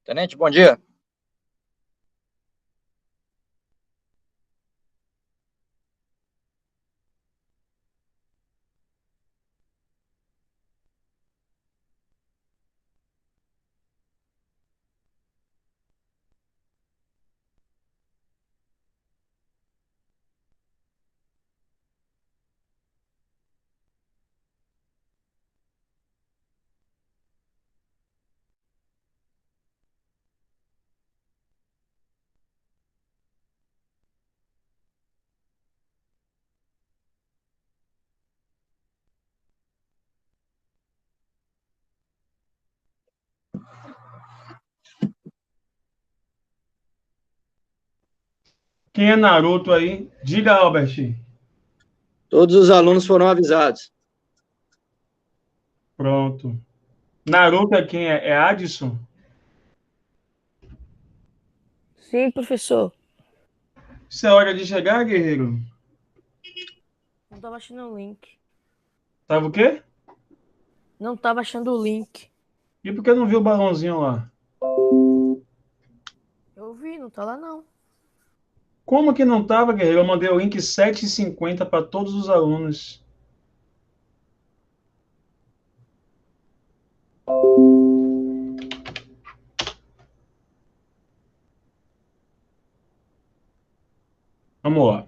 Tenente, bom dia. Quem é Naruto aí? Diga, Albert. Todos os alunos foram avisados. Pronto. Naruto é quem? É Adson? Sim, professor. Isso é hora de chegar, guerreiro? Não tava achando o link. Tava o quê? Não tava achando o link. E por que não viu o balãozinho lá? Eu vi, não tá lá não. Como que não tava, guerreiro? Eu mandei o link 7h50 para todos os alunos. Vamos lá.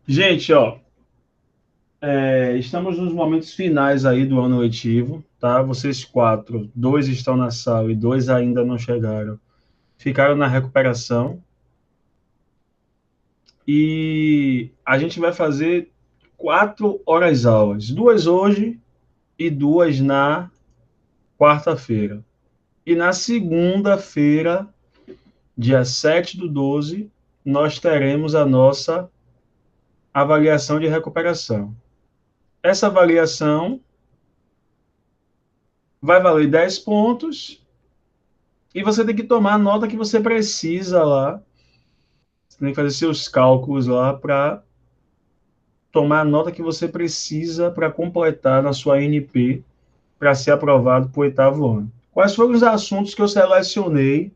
Gente, ó. Estamos nos momentos finais aí do ano letivo, tá? Vocês quatro, dois estão na sala e dois ainda não chegaram. Ficaram na recuperação. E a gente vai fazer 4 horas aulas. 2 hoje e 2 na quarta-feira. E na segunda-feira, dia 7/12, nós teremos a nossa avaliação de recuperação. Essa avaliação vai valer 10 pontos e você tem que tomar a nota que você precisa lá. Você tem que fazer seus cálculos lá para tomar a nota que você precisa para completar na sua NP para ser aprovado para o 8º ano. Quais foram os assuntos que eu selecionei?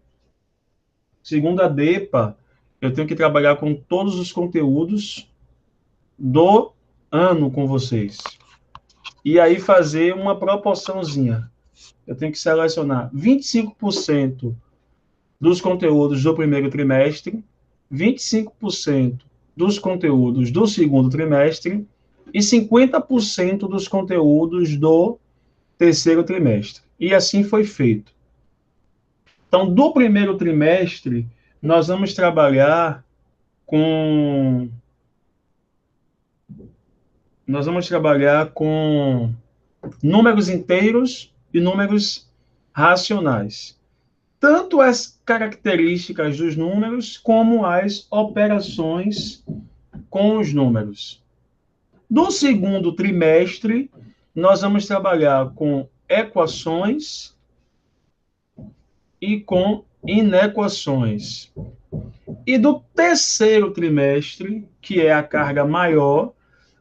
Segundo a DEPA, eu tenho que trabalhar com todos os conteúdos do ano com vocês. E aí fazer uma proporçãozinha. Eu tenho que selecionar 25% dos conteúdos do primeiro trimestre, 25% dos conteúdos do segundo trimestre e 50% dos conteúdos do terceiro trimestre. E assim foi feito. Então, do primeiro trimestre, nós vamos trabalhar com números inteiros e números racionais. Tanto as características dos números como as operações com os números. Do segundo trimestre, nós vamos trabalhar com equações e com inequações. E do terceiro trimestre, que é a carga maior,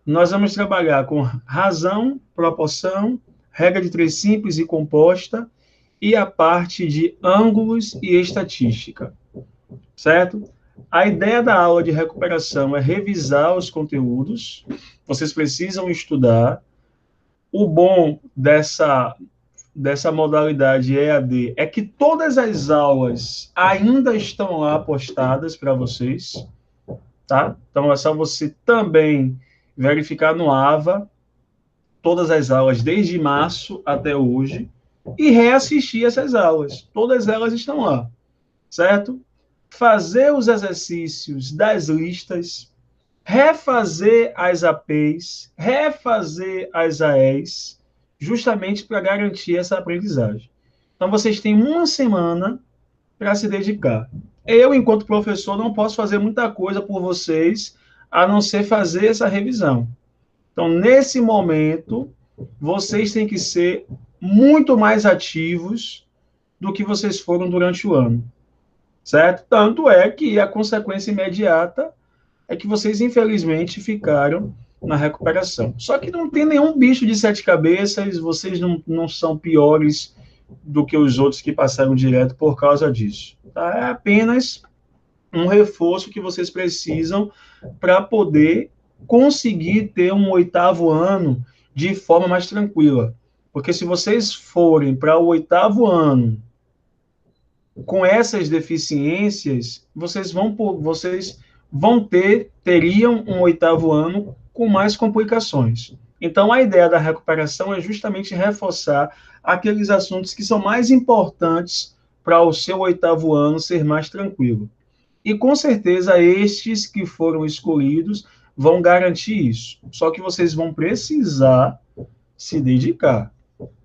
nós vamos trabalhar com razão, proporção, regra de três simples e composta, e a parte de ângulos e estatística, certo? A ideia da aula de recuperação é revisar os conteúdos, vocês precisam estudar. O bom dessa modalidade EAD é que todas as aulas ainda estão lá postadas para vocês, tá? Então é só você também verificar no AVA todas as aulas desde março até hoje e reassistir essas aulas. Todas elas estão lá, certo? Fazer os exercícios das listas, refazer as APs, refazer as AEs, justamente para garantir essa aprendizagem. Então, vocês têm uma semana para se dedicar. Eu, enquanto professor, não posso fazer muita coisa por vocês, a não ser fazer essa revisão. Então, nesse momento, vocês têm que ser muito mais ativos do que vocês foram durante o ano, certo? Tanto é que a consequência imediata é que vocês, infelizmente, ficaram na recuperação. Só que não tem nenhum bicho de 7 cabeças, vocês não são piores do que os outros que passaram direto por causa disso. Tá? É apenas um reforço que vocês precisam para poder conseguir ter um 8º ano de forma mais tranquila. Porque se vocês forem para o 8º ano com essas deficiências, teriam um 8º ano com mais complicações. Então, a ideia da recuperação é justamente reforçar aqueles assuntos que são mais importantes para o seu 8º ano ser mais tranquilo. E, com certeza, estes que foram escolhidos vão garantir isso. Só que vocês vão precisar se dedicar.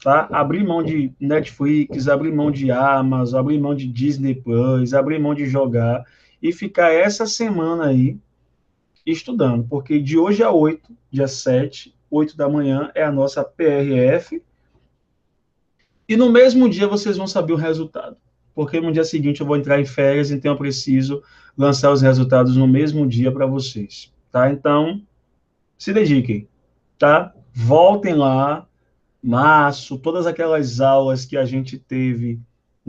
Tá? Abrir mão de Netflix, abrir mão de Amazon, abrir mão de Disney Plus, abrir mão de jogar e ficar essa semana aí estudando, porque de hoje a 8, dia 7, 8 da manhã é a nossa PRF, e no mesmo dia vocês vão saber o resultado, porque no dia seguinte eu vou entrar em férias, então eu preciso lançar os resultados no mesmo dia para vocês, tá? Então, se dediquem, tá? Voltem lá, março, todas aquelas aulas que a gente teve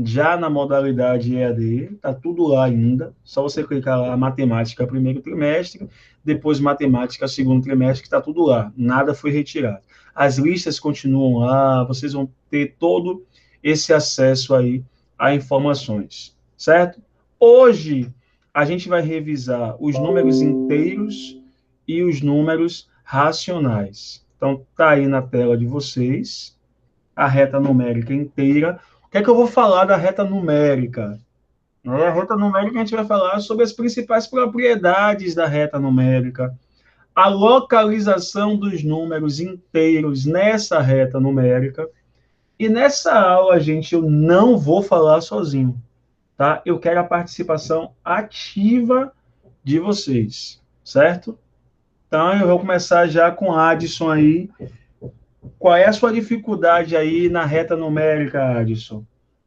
já na modalidade EAD, tá tudo lá ainda, só você clicar lá, matemática primeiro trimestre, depois matemática segundo trimestre, que tá tudo lá, nada foi retirado. As listas continuam lá, vocês vão ter todo esse acesso aí a informações, certo? Hoje, a gente vai revisar os números inteiros e os números racionais. Então, tá aí na tela de vocês, a reta numérica inteira. O que é que eu vou falar da reta numérica? A reta numérica a gente vai falar sobre as principais propriedades da reta numérica, a localização dos números inteiros nessa reta numérica. E nessa aula, gente, eu não vou falar sozinho, tá? Eu quero a participação ativa de vocês, certo? Então, eu vou começar já com a Adson aí. Qual é a sua dificuldade aí na reta numérica, Adson?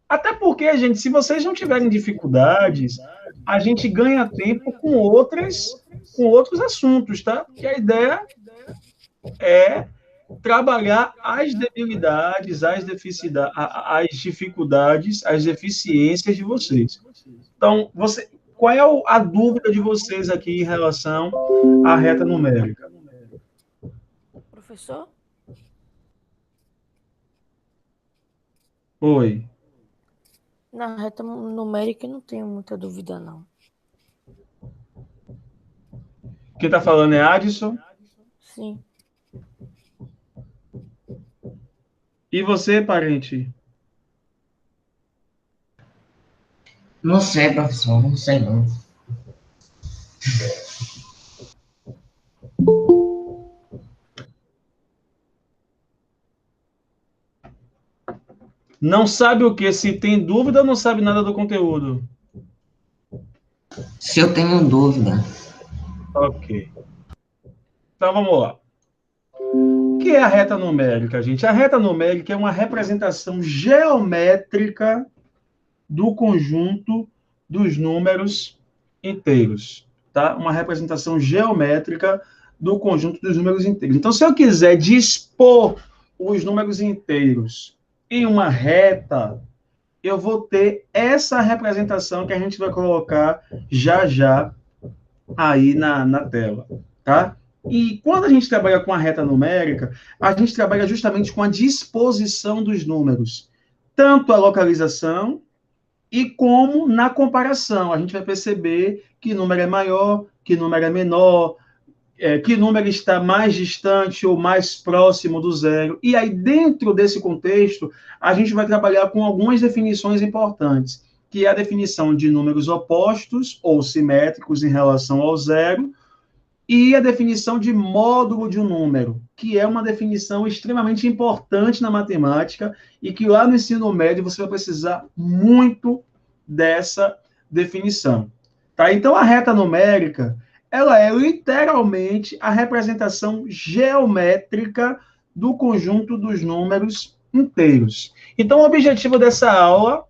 Até porque, gente, se vocês não tiverem dificuldades, a gente ganha tempo com outros assuntos, tá? Que a ideia é trabalhar as debilidades, as dificuldades, as deficiências de vocês. Então, qual é a dúvida de vocês aqui em relação à reta numérica? Professor? Oi. Na reta numérica eu não tenho muita dúvida, não. Quem está falando é Adson? Sim. E você, parente? Não sei, professor, não sei não. Não sabe o quê? Se tem dúvida ou não sabe nada do conteúdo? Se eu tenho dúvida. Ok. Então, vamos lá. O que é a reta numérica, gente? A reta numérica é uma representação geométrica do conjunto dos números inteiros, tá? Uma representação geométrica do conjunto dos números inteiros. Então, se eu quiser dispor os números inteiros em uma reta, eu vou ter essa representação que a gente vai colocar já já aí na tela, tá? E quando a gente trabalha com a reta numérica, a gente trabalha justamente com a disposição dos números, tanto a localização e como na comparação. A gente vai perceber que número é maior, que número é menor, que número está mais distante ou mais próximo do zero. E aí, dentro desse contexto, a gente vai trabalhar com algumas definições importantes, que é a definição de números opostos ou simétricos em relação ao zero, e a definição de módulo de um número, que é uma definição extremamente importante na matemática e que lá no ensino médio você vai precisar muito dessa definição. Tá? Então, a reta numérica, ela é literalmente a representação geométrica do conjunto dos números inteiros. Então, o objetivo dessa aula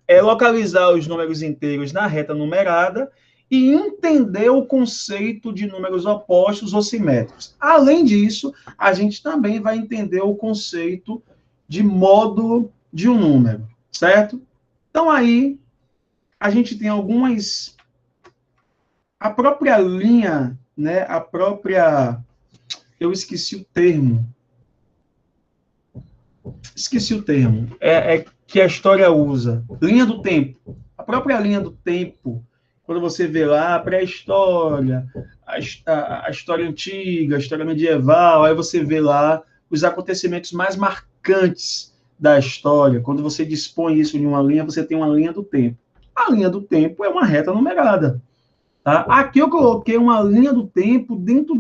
é localizar os números inteiros na reta numerada e entender o conceito de números opostos ou simétricos. Além disso, a gente também vai entender o conceito de módulo de um número, certo? Então, aí, a gente tem algumas... A própria linha, né? A própria... Eu esqueci o termo. Esqueci o termo. É que a história usa. Linha do tempo. A própria linha do tempo, quando você vê lá a pré-história, a história antiga, a história medieval, aí você vê lá os acontecimentos mais marcantes da história. Quando você dispõe isso em uma linha, você tem uma linha do tempo. A linha do tempo é uma reta numerada. Tá? Aqui eu coloquei uma linha do tempo dentro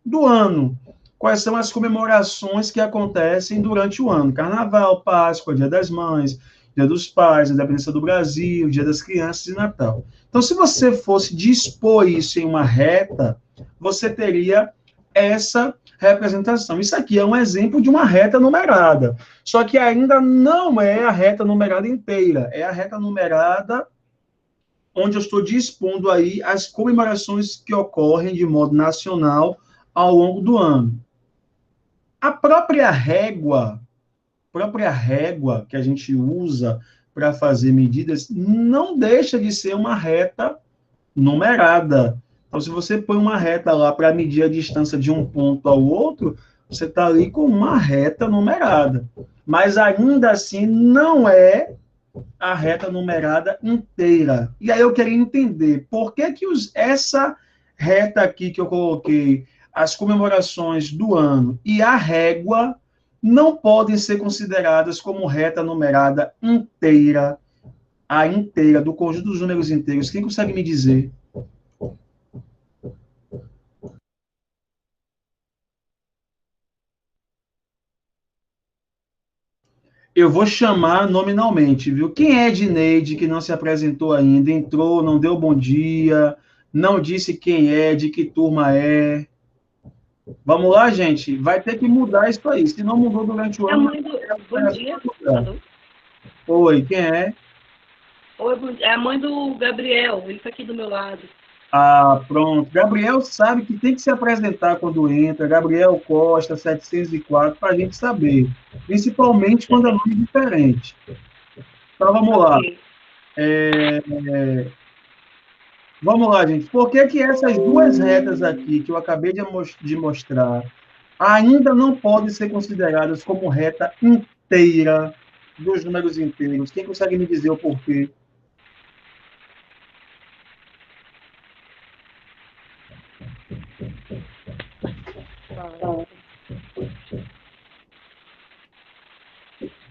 do ano. Quais são as comemorações que acontecem durante o ano? Carnaval, Páscoa, Dia das Mães, Dia dos Pais, Independência do Brasil, Dia das Crianças e Natal. Então, se você fosse dispor isso em uma reta, você teria essa representação. Isso aqui é um exemplo de uma reta numerada. Só que ainda não é a reta numerada inteira, é a reta numerada onde eu estou dispondo aí as comemorações que ocorrem de modo nacional ao longo do ano. A própria régua que a gente usa para fazer medidas não deixa de ser uma reta numerada. Então, se você põe uma reta lá para medir a distância de um ponto ao outro, você está ali com uma reta numerada. Mas ainda assim não é a reta numerada inteira. E aí eu queria entender por que essa reta aqui que eu coloquei, as comemorações do ano e a régua não podem ser consideradas como reta numerada inteira, a inteira, do conjunto dos números inteiros. Quem consegue me dizer? Eu vou chamar nominalmente, viu? Quem é Edneide, que não se apresentou ainda, entrou, não deu bom dia, não disse quem é, de que turma é. Vamos lá, gente? Vai ter que mudar isso aí. Se não mudou durante o É a ano... mãe do... Bom dia. Alô? Oi, quem é? Oi, é a mãe do Gabriel. Ele está aqui do meu lado. Ah, pronto. Gabriel sabe que tem que se apresentar quando entra. Gabriel Costa, 704, para a gente saber. Principalmente quando é nome diferente. Então, vamos lá. Ok. Vamos lá, gente. Por que essas duas retas aqui, que eu acabei de mostrar, ainda não podem ser consideradas como reta inteira dos números inteiros? Quem consegue me dizer o porquê?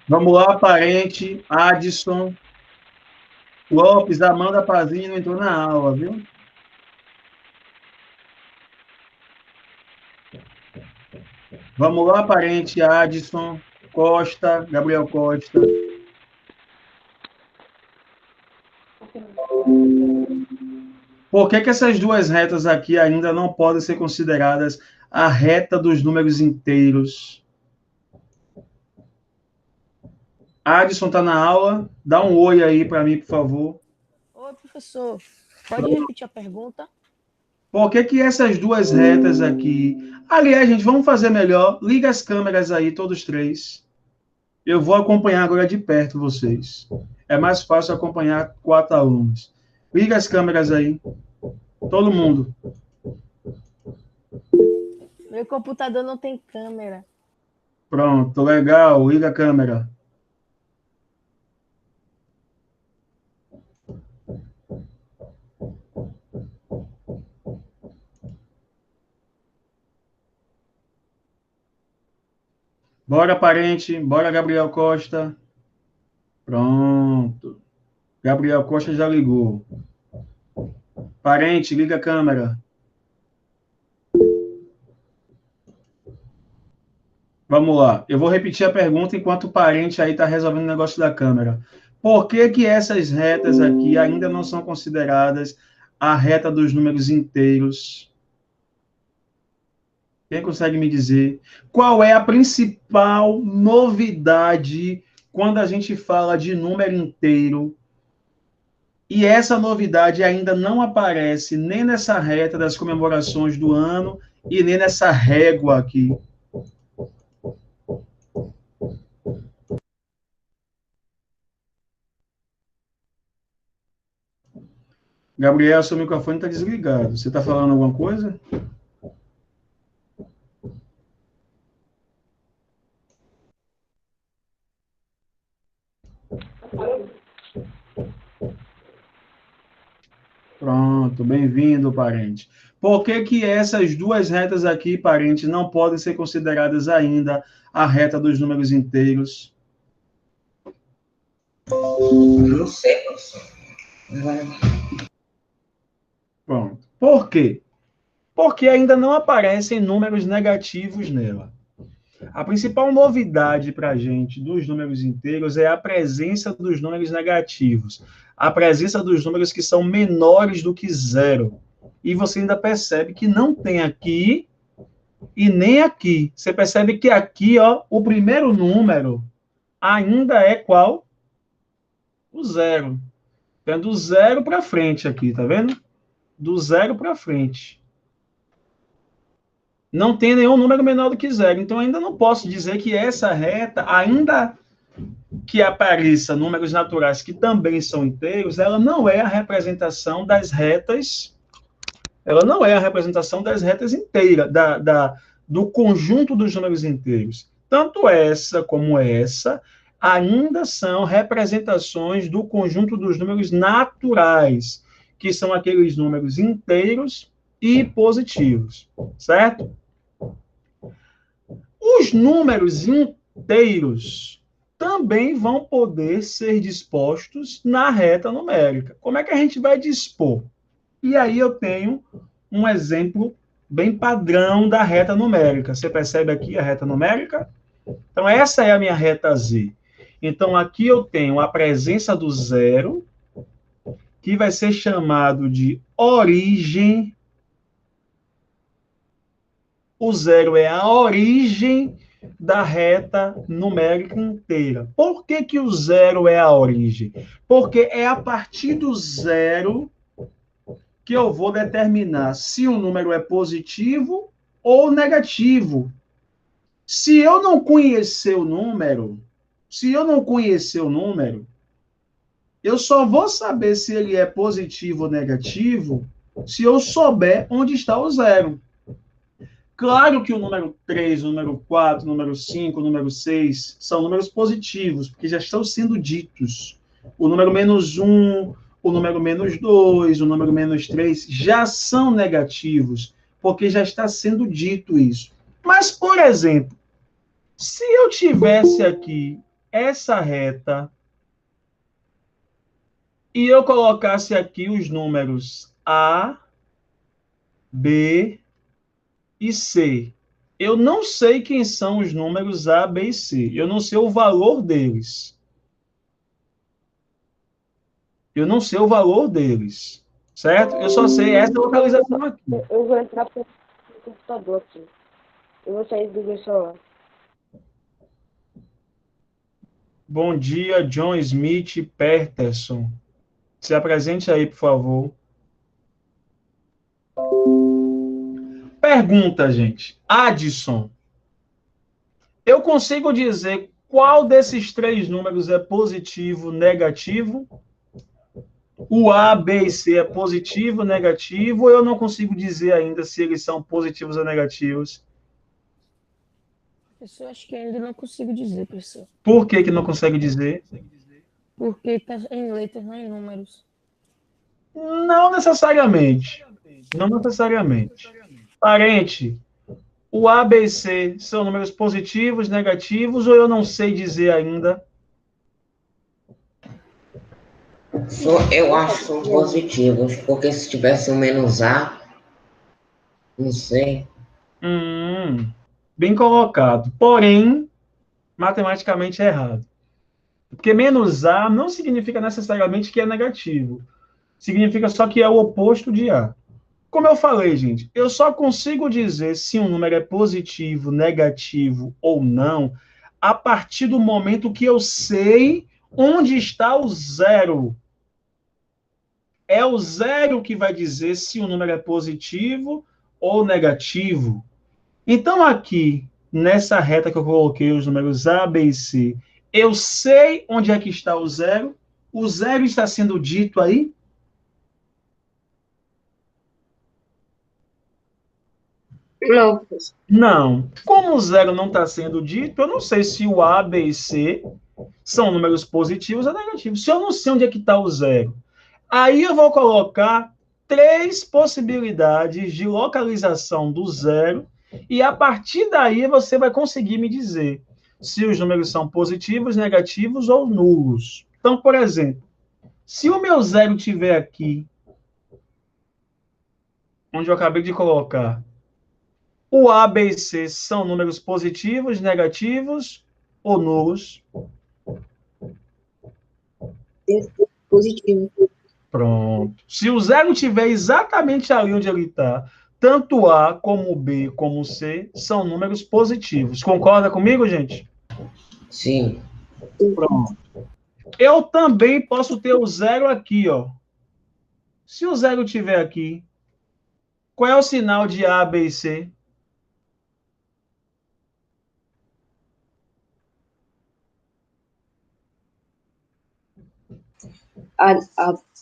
Vamos lá, parente, Adson, Lopes, Amanda Pazinho não entrou na aula, viu? Vamos lá, parente, Adson, Costa, Gabriel Costa. Por que essas duas retas aqui ainda não podem ser consideradas a reta dos números inteiros? Adson está na aula. Dá um oi aí para mim, por favor. Oi, professor. Pode repetir a pergunta? Por que essas duas retas aqui... Aliás, gente, vamos fazer melhor. Liga as câmeras aí, todos três. Eu vou acompanhar agora de perto vocês. É mais fácil acompanhar 4 alunos. Liga as câmeras aí. Todo mundo. Meu computador não tem câmera. Pronto, legal. Liga a câmera. Bora, parente. Bora, Gabriel Costa. Pronto. Gabriel Costa já ligou. Parente, liga a câmera. Vamos lá. Eu vou repetir a pergunta enquanto o parente aí está resolvendo o negócio da câmera. Por que essas retas aqui ainda não são consideradas a reta dos números inteiros? Quem consegue me dizer? Qual é a principal novidade quando a gente fala de número inteiro? E essa novidade ainda não aparece nem nessa reta das comemorações do ano e nem nessa régua aqui. Gabriel, seu microfone está desligado. Você está falando alguma coisa? Pronto, bem-vindo, parente. Por que que essas duas retas aqui, parente, não podem ser consideradas ainda a reta dos números inteiros? Não sei, professor. Pronto. Por quê? Porque ainda não aparecem números negativos nela. A principal novidade para a gente dos números inteiros é a presença dos números negativos, a presença dos números que são menores do que zero. E você ainda percebe que não tem aqui e nem aqui. Você percebe que aqui, ó, o primeiro número ainda é qual? O zero. Então, do zero para frente aqui, tá vendo? Do zero para frente. Não tem nenhum número menor do que zero. Então, ainda não posso dizer que essa reta, ainda que apareça números naturais que também são inteiros, ela não é a representação das retas, ela não é a representação das retas inteiras, do conjunto dos números inteiros. Tanto essa como essa ainda são representações do conjunto dos números naturais, que são aqueles números inteiros e positivos, certo? Os números inteiros também vão poder ser dispostos na reta numérica. Como é que a gente vai dispor? E aí eu tenho um exemplo bem padrão da reta numérica. Você percebe aqui a reta numérica? Então, essa é a minha reta Z. Então, aqui eu tenho a presença do zero, que vai ser chamado de origem. O zero é a origem da reta numérica inteira. Por que que o zero é a origem? Porque é a partir do zero que eu vou determinar se o número é positivo ou negativo. Se eu não conhecer o número, eu só vou saber se ele é positivo ou negativo se eu souber onde está o zero. Claro que o número 3, o número 4, o número 5, o número 6 são números positivos, porque já estão sendo ditos. O número -1, o número -2, o número -3 já são negativos, porque já está sendo dito isso. Mas, por exemplo, se eu tivesse aqui essa reta e eu colocasse aqui os números A, B e C. Eu não sei quem são os números A, B e C. Eu não sei o valor deles. Certo? Eu só sei essa localização aqui. Eu vou entrar pro computador aqui. Eu vou sair do meu celular. Bom dia, John Smith Peterson. Se apresente aí, por favor. Pergunta, gente. Addison. Eu consigo dizer qual desses três números é positivo, negativo? O A, B e C é positivo, negativo, ou eu não consigo dizer ainda se eles são positivos ou negativos? Professor, acho que ainda não consigo dizer, professor. Por que que não consegue dizer? Porque está em letras, não em números. Não necessariamente. Não necessariamente. Parente, o A, B e C são números positivos, negativos, ou eu não sei dizer ainda? Eu acho que são positivos, porque se tivesse um -A, não sei. Bem colocado. Porém, matematicamente é errado. Porque -A não significa necessariamente que é negativo. Significa só que é o oposto de A. Como eu falei, gente, eu só consigo dizer se um número é positivo, negativo ou não a partir do momento que eu sei onde está o zero. É o zero que vai dizer se o número é positivo ou negativo. Então, aqui, nessa reta que eu coloquei os números A, B e C, eu sei onde é que está o zero está sendo dito aí? Não, professor. Não. Como o zero não está sendo dito, eu não sei se o A, B e C são números positivos ou negativos. Se eu não sei onde é que está o zero, aí eu vou colocar 3 possibilidades de localização do zero e a partir daí você vai conseguir me dizer se os números são positivos, negativos ou nulos. Então, por exemplo, se o meu zero estiver aqui, onde eu acabei de colocar, o A, B e C são números positivos, negativos ou nulos? Positivo. Pronto. Se o zero estiver exatamente ali onde ele está, tanto A como B como C são números positivos. Concorda comigo, gente? Sim. Pronto. Eu também posso ter o zero aqui, ó. Se o zero estiver aqui, qual é o sinal de A, B e C?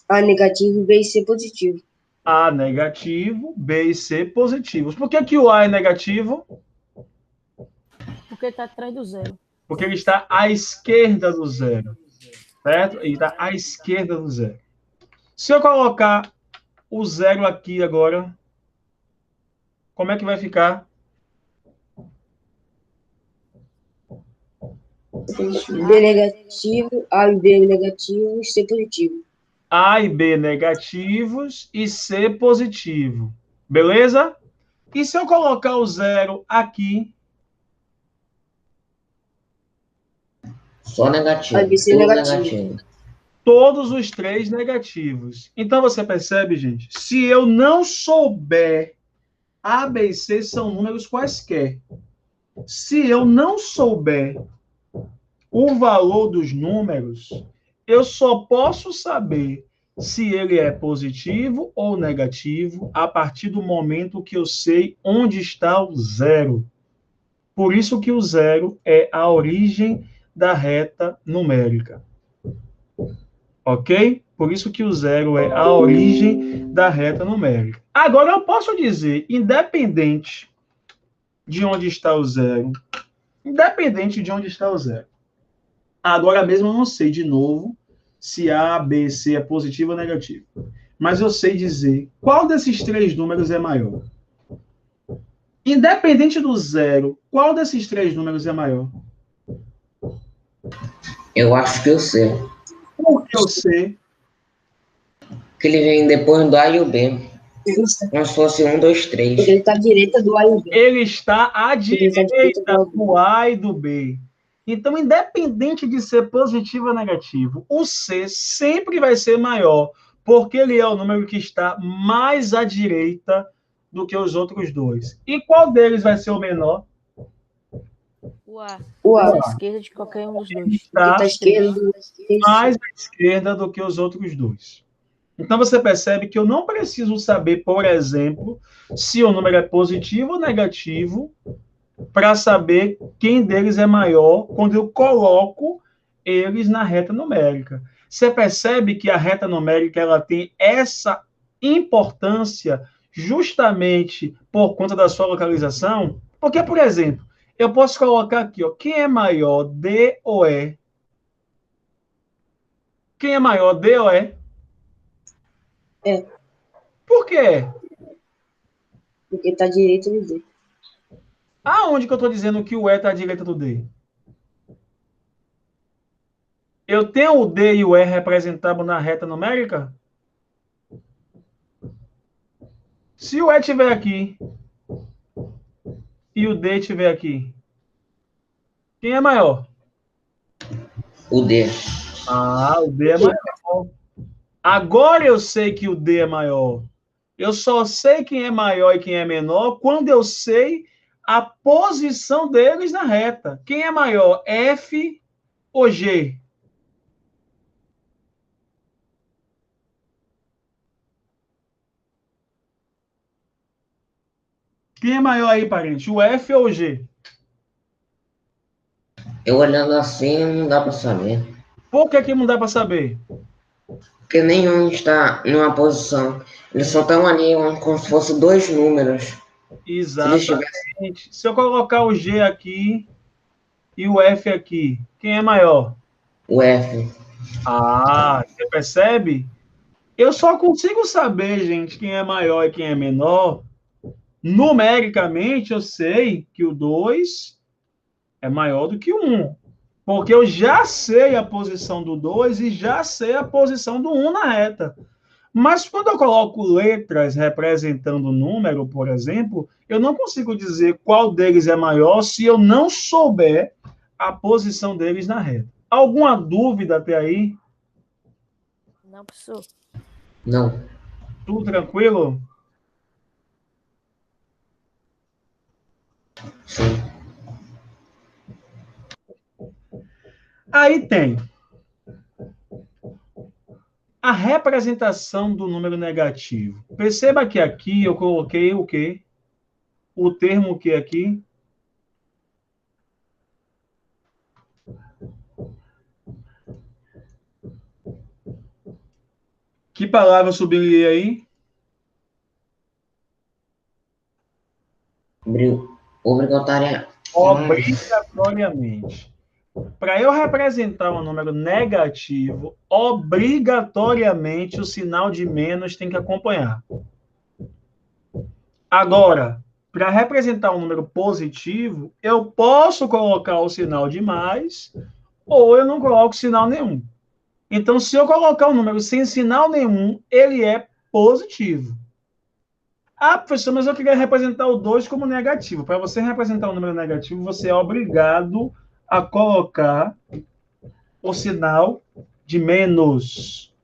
A negativo, B e C positivo. A negativo, B e C positivos. Por que que o A é negativo? Porque está atrás do zero. Porque ele está à esquerda do zero. Certo? Ele está à esquerda do zero. Se eu colocar o zero aqui agora, como é que vai ficar? B negativo, A e B negativo, C positivo. A e B negativos e C positivo. Beleza? E se eu colocar o zero aqui? Só negativo. A, B, C Tudo negativo. negativo. Todos os 3 negativos. Então, você percebe, gente? Se eu não souber, A, B e C são números quaisquer. Se eu não souber o valor dos números, eu só posso saber se ele é positivo ou negativo a partir do momento que eu sei onde está o zero. Por isso que o zero é a origem da reta numérica. Ok? Por isso que o zero é a origem da reta numérica. Agora, eu posso dizer, independente de onde está o zero, agora mesmo eu não sei, de novo, se A, B, C é positivo ou negativo. Mas eu sei dizer qual desses 3 números é maior. Independente do zero, qual desses 3 números é maior? Eu acho que eu sei. Por que eu sei? Que ele vem depois do A e o B. Como se fosse 1, 2, 3. Porque ele está à direita do A e B. Ele está à Ele está à direita direita do A e do B. Então, independente de ser positivo ou negativo, o C sempre vai ser maior, porque ele é o número que está mais à direita do que os outros 2. E qual deles vai ser o menor? O A. O A. À esquerda de qualquer um dos dois. Está à esquerda do mais à esquerda do que os outros 2. Então, você percebe que eu não preciso saber, por exemplo, se o número é positivo ou negativo para saber quem deles é maior quando eu coloco eles na reta numérica. Você percebe que a reta numérica ela tem essa importância justamente por conta da sua localização? Porque, por exemplo, eu posso colocar aqui, ó, quem é maior, D ou E? Quem é maior, D ou E? É. Por quê? Porque está à direita do D. Aonde que eu estou dizendo que o E está à direita do D? Eu tenho o D e o E representados na reta numérica? Se o E estiver aqui e o D estiver aqui, quem é maior? O D. O D é maior. Agora eu sei que o D é maior. Eu só sei quem é maior e quem é menor quando eu sei a posição deles na reta. Quem é maior, F ou G? Quem é maior aí, parente? O F ou o G? Eu olhando assim, não dá para saber. Por que não dá para saber? Porque nenhum está numa posição. Eles só estão ali como se fossem 2 números. Exatamente. Se eu colocar o G aqui e o F aqui, quem é maior? O F. Ah, você percebe? Eu só consigo saber, gente, quem é maior e quem é menor. Numericamente, eu sei que o 2 é maior do que o 1. Porque eu já sei a posição do 2 e já sei a posição do 1 na reta. Mas quando eu coloco letras representando o número, por exemplo, eu não consigo dizer qual deles é maior se eu não souber a posição deles na reta. Alguma dúvida até aí? Não, professor. Não. Tudo tranquilo? Sim. Aí tem a representação do número negativo. Perceba que aqui eu coloquei o quê? O termo o quê aqui? Que palavra eu sublinhei aí? Obrigatoriamente. Para eu representar um número negativo, obrigatoriamente o sinal de menos tem que acompanhar. Agora, para representar um número positivo, eu posso colocar o sinal de mais ou eu não coloco sinal nenhum. Então, se eu colocar um número sem sinal nenhum, ele é positivo. Ah, professor, mas eu queria representar o 2 como negativo. Para você representar um número negativo, você é obrigado a colocar o sinal de menos.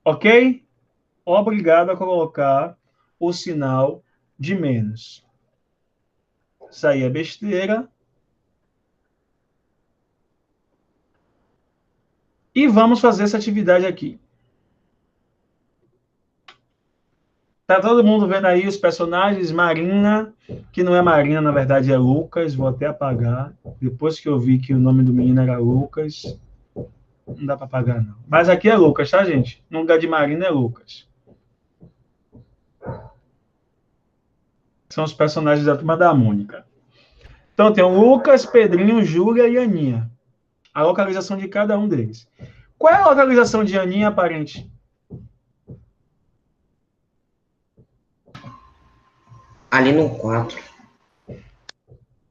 Ok? Obrigado a colocar o sinal de menos. Isso aí é besteira. E vamos fazer essa atividade aqui. Tá todo mundo vendo aí os personagens? Marina, que não é Marina, na verdade é Lucas. Vou até apagar. Depois que eu vi que o nome do menino era Lucas, não dá para apagar, não. Mas aqui é Lucas, tá, gente? No lugar de Marina é Lucas. São os personagens da Turma da Mônica. Então tem o Lucas, Pedrinho, Júlia e Aninha. A localização de cada um deles. Qual é a localização de Aninha, parente? Ali no 4.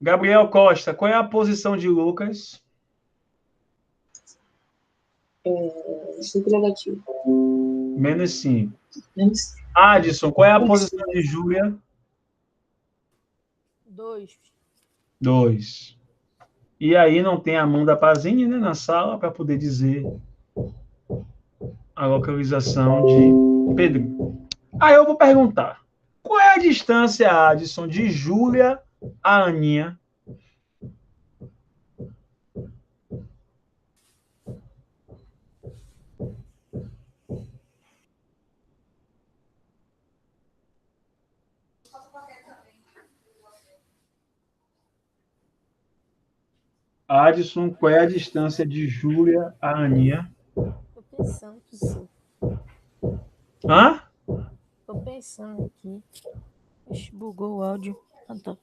Gabriel Costa, qual é a posição de Lucas? 5 negativo. Menos 5. Adson, qual é a posição de Júlia? 2. 2. E aí não tem a Amanda Pazini, né, na sala para poder dizer a localização de Pedro. Aí eu vou perguntar, qual é a distância, Adson, de Júlia a Aninha? Adson, qual é a distância de Júlia a Aninha? Tô pensando, professor. Hã? Tô pensando aqui. Ixi, bugou o áudio. Ah, tá.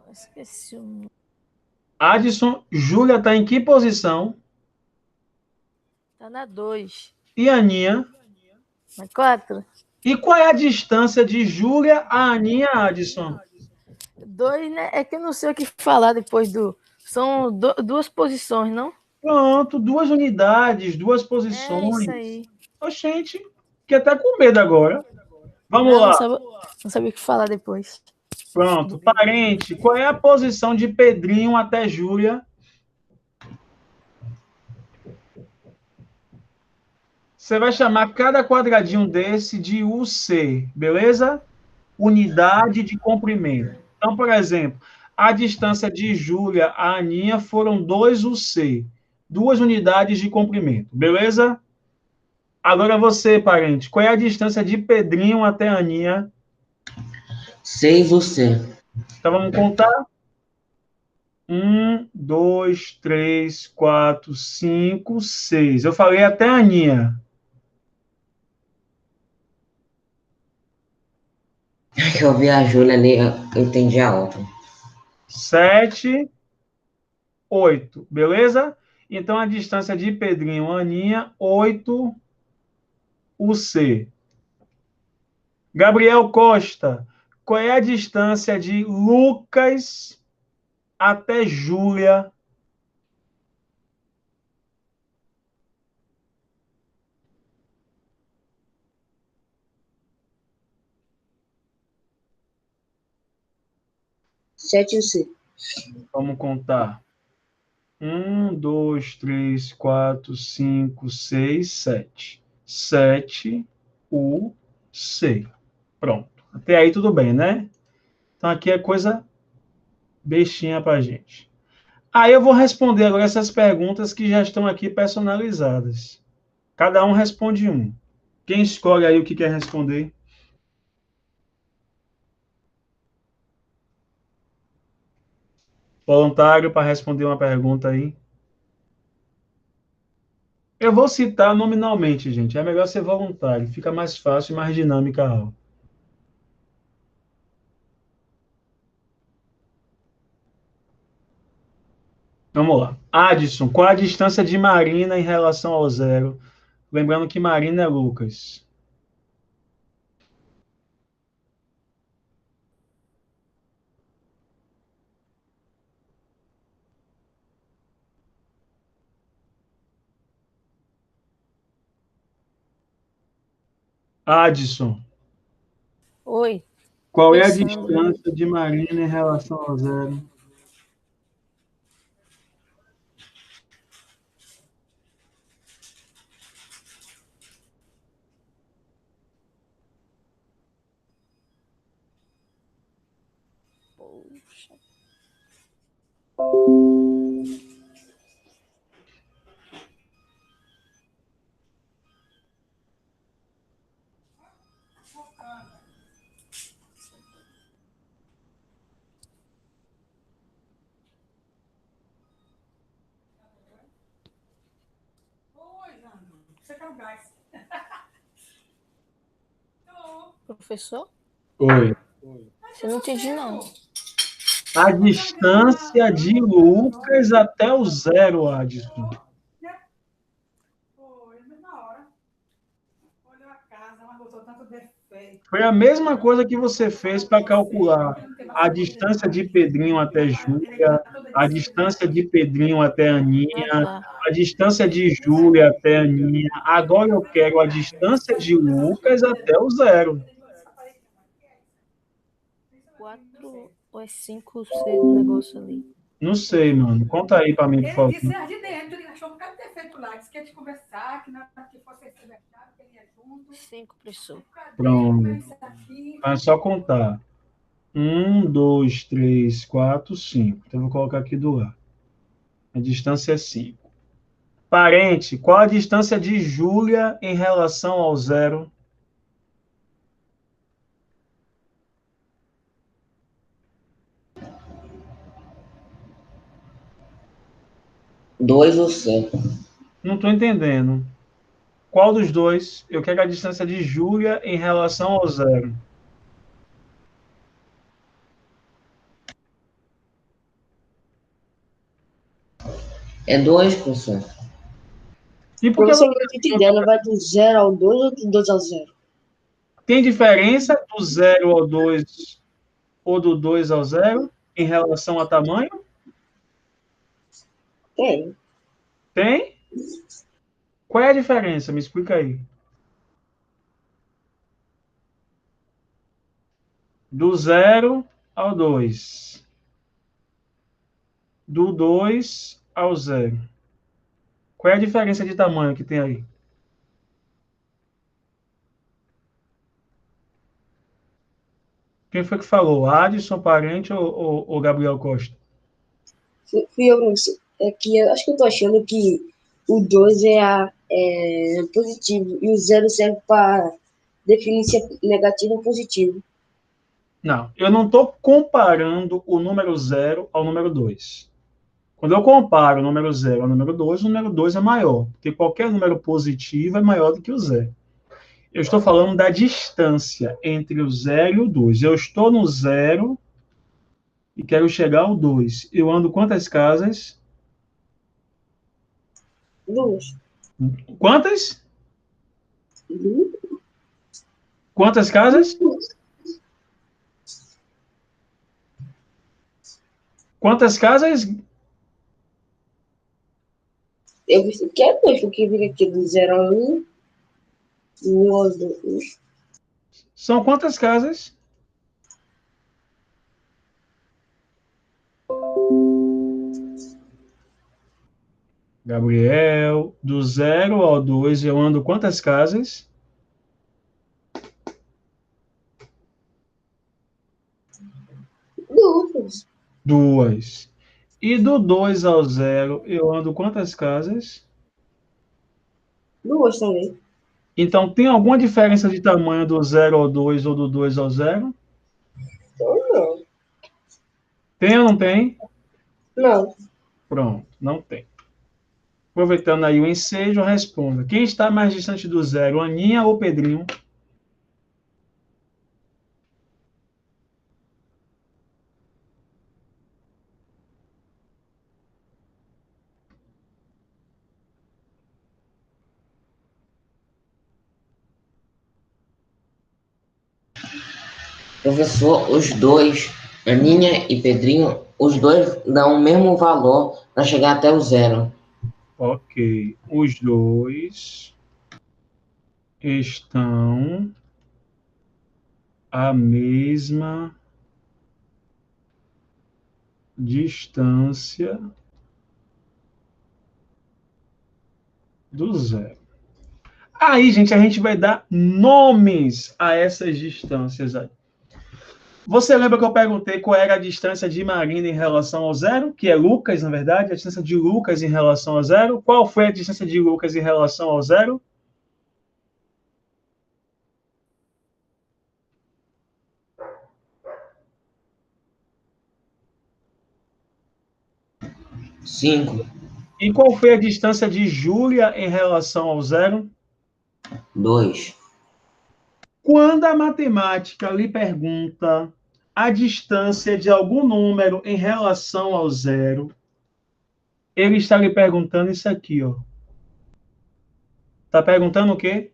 Esqueci o nome. Adson, Júlia está em que posição? Tá na 2. E Aninha? Na 4. E qual é a distância de Júlia a Aninha, Adson? 2, né? É que eu não sei o que falar depois do... São duas posições, não? Pronto, 2 unidades, 2 É posições. isso aí. Oxente, fiquei até com medo agora. Vamos lá. Não sabia o que falar depois. Pronto. Parente, qual é a posição de Pedrinho até Júlia? Você vai chamar cada quadradinho desse de UC, beleza? Unidade de comprimento. Então, por exemplo, a distância de Júlia a Aninha foram 2 UC, 2 unidades de comprimento, beleza? Agora você, parente, qual é a distância de Pedrinho até Aninha? 6 UC. Então, vamos contar. 1, 2, 3, 4, 5, 6. Eu falei até a Aninha. Que eu vi a Júlia ali, eu entendi a outra. 7, 8. Beleza? Então, a distância de Pedrinho e Aninha, 8, o C. Gabriel Costa, qual é a distância de Lucas até Júlia? Sete e o C. Vamos contar. 1, 2, 3, 4, 5, 6, 7. 7, U, C. Pronto. Até aí tudo bem, né? Então aqui é coisa bestinha pra gente. Aí eu vou responder agora essas perguntas que já estão aqui personalizadas. Cada um responde um. Quem escolhe aí o que quer responder? Voluntário para responder uma pergunta aí. Eu vou citar nominalmente, gente. É melhor ser voluntário. Fica mais fácil e mais dinâmica a aula. Vamos lá. Adson, qual a distância de Marina em relação ao zero? Lembrando que Marina é Lucas. Adson, Oi, qual é a pensando. distância de Marina em relação ao zero? Poxa. Professor? Oi. Você não entendi, não. A distância de Lucas até o zero, Adson. Foi a mesma coisa que você fez para calcular a distância de Pedrinho até Júlia, a distância de Pedrinho até Aninha, Ah, tá. a distância de Júlia até Aninha. Agora eu quero a distância de Lucas até o zero. 4 ou é 5 C no negócio ali? Não sei, mano. Conta aí para mim, por favor. Disse de dentro, ele achou que era ter feito lá, disse que ia te conversar, que na hora que fosse esse mercado, que ele ia junto. 5, professor. Pronto. É só contar. 1, 2, 3, 4, 5. Então, eu vou colocar aqui do lado. A distância é 5. Parente, qual a distância de Júlia em relação ao zero? Dois ou C. Não estou entendendo. Qual dos dois? Eu quero a distância de Júlia em relação ao zero. É dois, professor. E por que Professor, você não estou entendendo. Vai do 0 ao 2 ou do 2 ao 0? tem diferença do 0 ao 2 ou do 2 ao zero em relação a tamanho? Tem. Tem? Qual é a diferença? Me explica aí. Do 0 ao 2. Do 2 ao 0. Qual é a diferença de tamanho que tem aí? Quem foi que falou? Adson, parente ou Gabriel Costa? Fui eu, professor. É que eu acho que eu tô achando que o 2 é positivo e o 0 serve para definir se é negativo ou positivo. Não, eu não estou comparando o número 0 ao número 2. Quando eu comparo o número 0 ao número 2, o número 2 é maior, porque qualquer número positivo é maior do que o 0. Eu estou falando da distância entre o 0 e o 2. Eu estou no 0 e quero chegar ao 2. Eu ando quantas casas? 2. Quantas? Quantas casas? Quantas casas? Eu vi que é 2, porque vira aqui do 0 a 1, do 1 ao 2. São quantas casas? Gabriel, do 0 ao 2, eu ando quantas casas? 2. 2. E do 2 ao 0, eu ando quantas casas? 2 também. Então, tem alguma diferença de tamanho do 0 ao 2 ou do 2 ao 0? Então, não. Tem ou não tem? Não. Pronto, não tem. Aproveitando aí o ensejo, responda. Quem está mais distante do 0, Aninha ou Pedrinho? Professor, os dois, Aninha e Pedrinho, os dois dão o mesmo valor para chegar até o 0. Ok. Os dois estão à mesma distância do 0. Aí, gente, a gente vai dar nomes a essas distâncias aí. Você lembra que eu perguntei qual era a distância de Marina em relação ao 0? Que é Lucas, na verdade, a distância de Lucas em relação ao 0. Qual foi a distância de Lucas em relação ao 0? Cinco. E qual foi a distância de Júlia em relação ao 0? 2. Quando a matemática lhe pergunta a distância de algum número em relação ao 0, ele está lhe perguntando isso aqui, ó. Está perguntando o quê?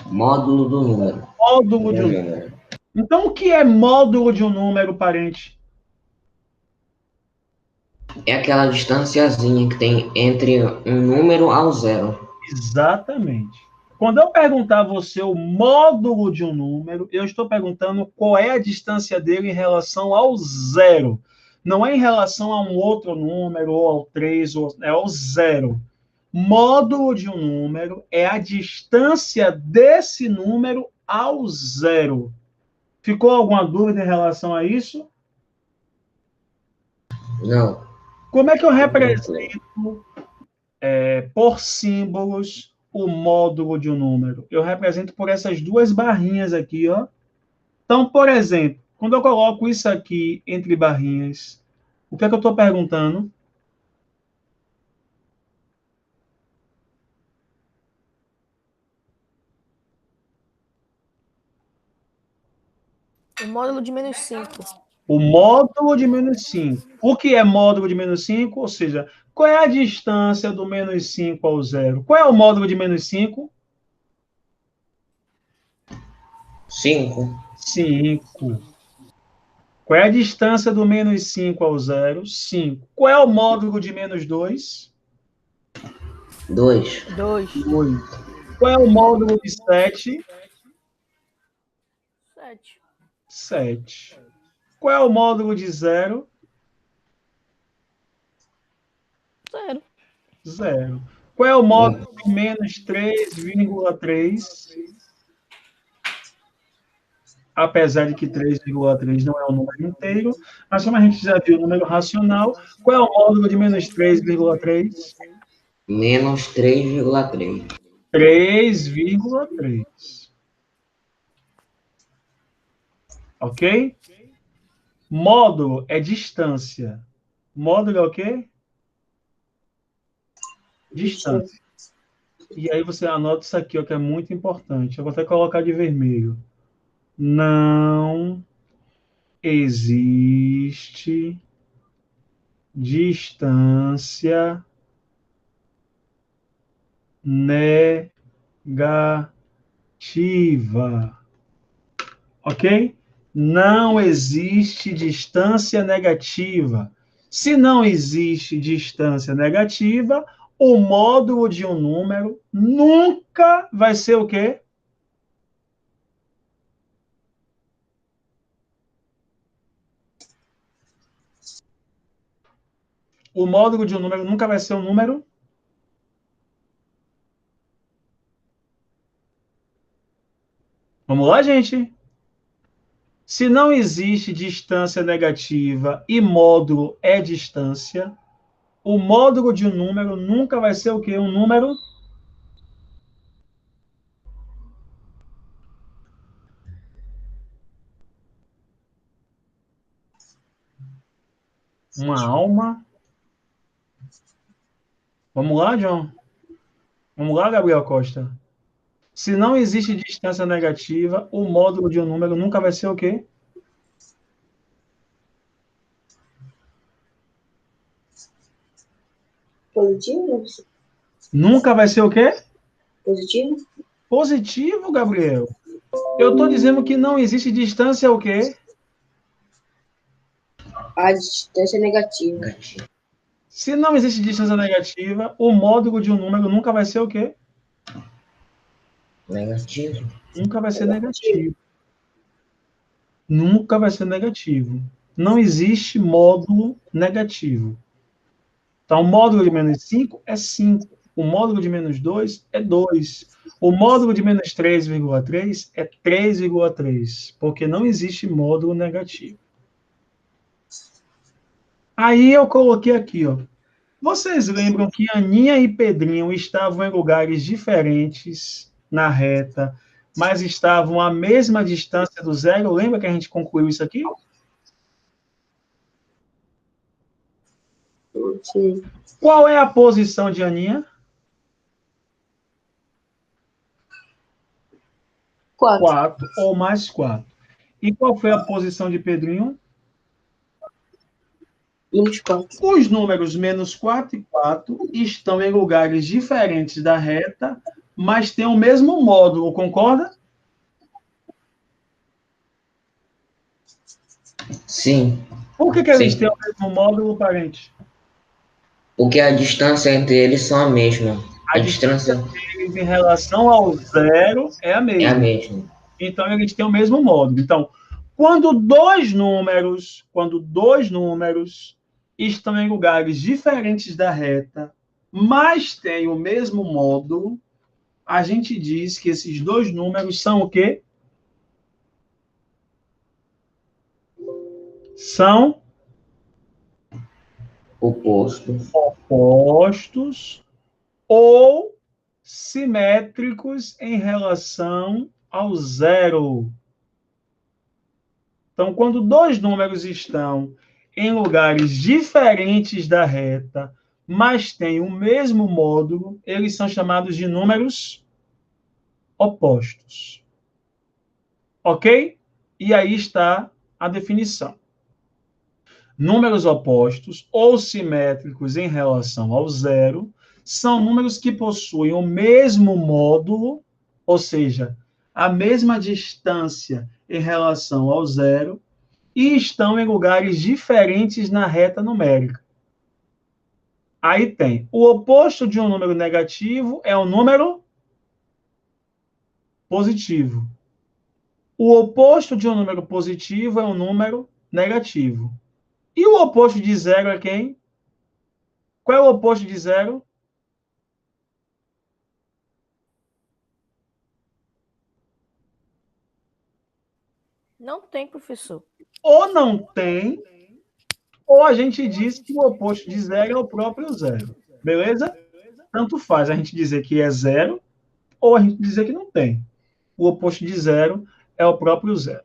Módulo do número. Módulo de um número. Então, o que é módulo de um número, parente? É aquela distanciazinha que tem entre um número ao 0. Exatamente. Quando eu perguntar a você o módulo de um número, eu estou perguntando qual é a distância dele em relação ao 0. Não é em relação a um outro número, ou ao 3, é ao 0. Módulo de um número é a distância desse número ao 0. Ficou alguma dúvida em relação a isso? Não. Como é que eu represento, por símbolos, o módulo de um número? Eu represento por essas duas barrinhas aqui, ó. Então, por exemplo, quando eu coloco isso aqui entre barrinhas, o que é que eu estou perguntando? O módulo de menos 5. O módulo de menos 5. O que é módulo de menos 5? Ou seja, qual é a distância do menos 5 ao 0? Qual é o módulo de menos 5? 5. 5. Qual é a distância do menos 5 ao 0? 5. Qual é o módulo de menos 2? 2. 2. 2. Qual é o módulo de 7? 7. 7. Qual é o módulo de 0? 0. 0. Qual é o módulo de menos 3,3? Apesar de que 3,3 não é um número inteiro, mas como a gente já viu o número racional, qual é o módulo de menos 3,3? Menos 3,3. 3,3. Ok? Módulo é distância. Módulo é o quê? Distância. E aí você anota isso aqui, ó, que é muito importante. Eu vou até colocar de vermelho. Não existe distância negativa. Ok? Não existe distância negativa. Se não existe distância negativa, o módulo de um número nunca vai ser o quê? O módulo de um número nunca vai ser um número. Vamos lá, gente? Se não existe distância negativa e módulo é distância, o módulo de um número nunca vai ser o quê? Um número. Uma alma. Vamos lá, John? Vamos lá, Gabriel Costa? Se não existe distância negativa, o módulo de um número nunca vai ser o quê? Positivo? Nunca vai ser o quê? Positivo? Positivo, Gabriel. Eu estou dizendo que não existe distância o quê? A distância negativa. Negativo. Se não existe distância negativa, o módulo de um número nunca vai ser o quê? Negativo. Nunca vai ser negativo. Nunca vai ser negativo. Não existe módulo negativo. Então, o módulo de menos 5 é 5. O módulo de menos 2 é 2. O módulo de menos 3,3 é 3,3. Porque não existe módulo negativo. Aí eu coloquei aqui, ó. Vocês lembram que Aninha e Pedrinho estavam em lugares diferentes na reta, mas estavam à mesma distância do zero? Lembra que a gente concluiu isso aqui? Sim. Qual é a posição de Aninha? 4. 4 ou mais 4. E qual foi a posição de Pedrinho? Menos 4. Os números menos 4 e 4 estão em lugares diferentes da reta, mas têm o mesmo módulo, concorda? Sim. Por que eles Sim. têm o mesmo módulo, parente? Porque a distância entre eles são a mesma. A distância deles em relação ao zero é a mesma. é a mesma. Então, eles têm o mesmo módulo. Então, quando dois números estão em lugares diferentes da reta, mas têm o mesmo módulo, a gente diz que esses dois números são o quê? São Opostos. opostos ou simétricos em relação ao zero. Então, quando dois números estão em lugares diferentes da reta, mas têm o mesmo módulo, eles são chamados de números opostos. Ok? E aí está a definição. Números opostos ou simétricos em relação ao zero são números que possuem o mesmo módulo, ou seja, a mesma distância em relação ao zero, e estão em lugares diferentes na reta numérica. Aí tem, o oposto de um número negativo é um número positivo. O oposto de um número positivo é um número negativo. E o oposto de zero é quem? Qual é o oposto de zero? Não tem, professor. Ou não tem, ou a gente diz que o oposto de zero é o próprio zero. Beleza? Tanto faz a gente dizer que é zero, ou a gente dizer que não tem. O oposto de zero é o próprio zero.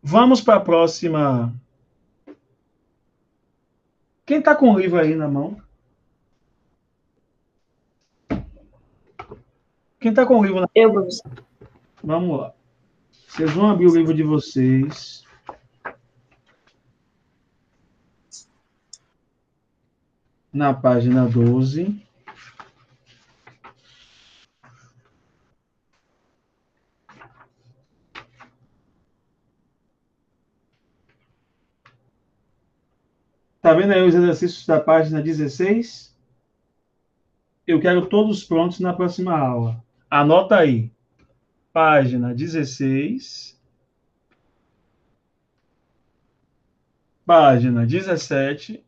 Vamos para a próxima. Quem está com o livro aí na mão? Quem está com o livro na mão? Eu, professor. Vamos lá. Vocês vão abrir o livro de vocês. Na página 12. Tá vendo aí os exercícios da página 16? Eu quero todos prontos na próxima aula. Anota aí. Página 16. Página 17.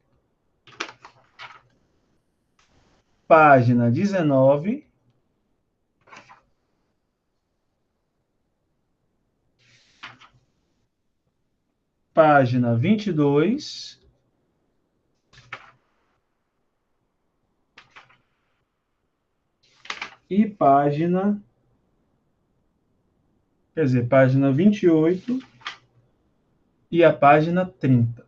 Página 19. Página 22. E página, quer dizer, página 28 e a página 30.